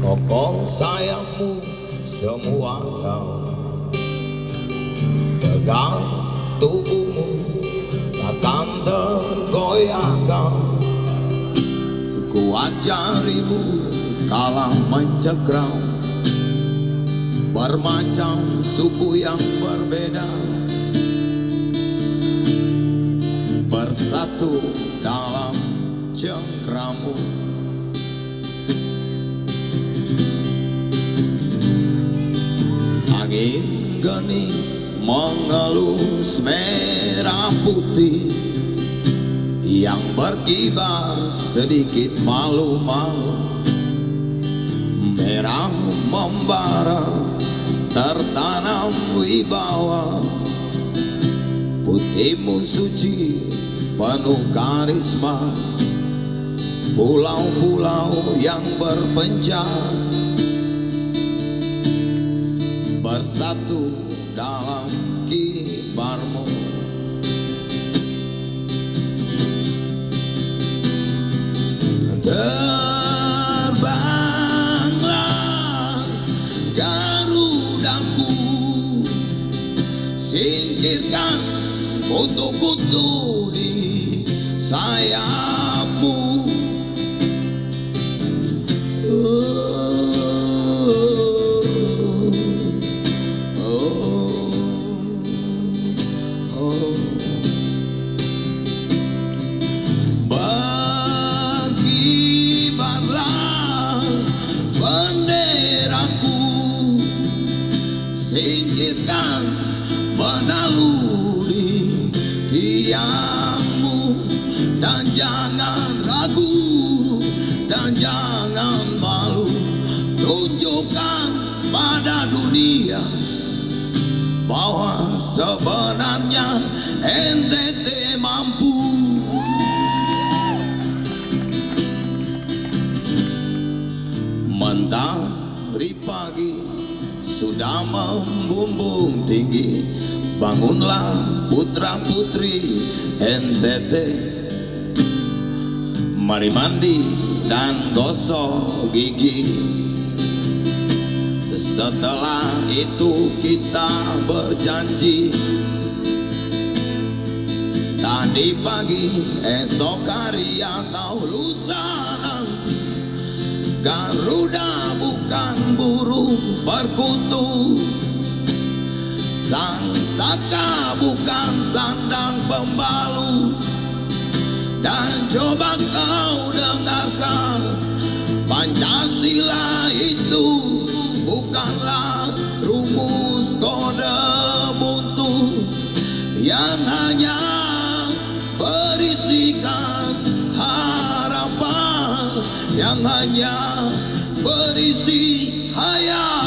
kokoh sayapmu semua tahu, tegang tubuhmu takkan tergoyahkan. Kuat jarimu kala mencekram bermacam suku yang berbeda, bersatu dalam cengkramu. Angin geni mengelus merah putih yang berkibar sedikit malu-malu. Merah membara tertanam wibawa, putihmu suci penuh karisma. Pulau-pulau yang berpencar bersatu dalam kibarmu. Terbanglah Garudaku, singkirkan kutu-kutu di sayapmu. Berkibarlah benderaku, singkirkan menaluri tiangmu, dan jangan ragu dan jangan malu. Tunjukkan pada dunia bahwa sebenarnya NTT mampu. Mentari pagi sudah membumbung tinggi, bangunlah putra putri NTT. Mari mandi dan gosok gigi, setelah itu kita berjanji. Tadi pagi, esok hari atau lusa nanti, Garuda bukan burung perkutut, sang saka bukan sandang pembalut. Dan coba kau dengarkan, Pancasila itu bukanlah rumus kode buntu yang hanya berisikan harapan, yang hanya berisi hayal.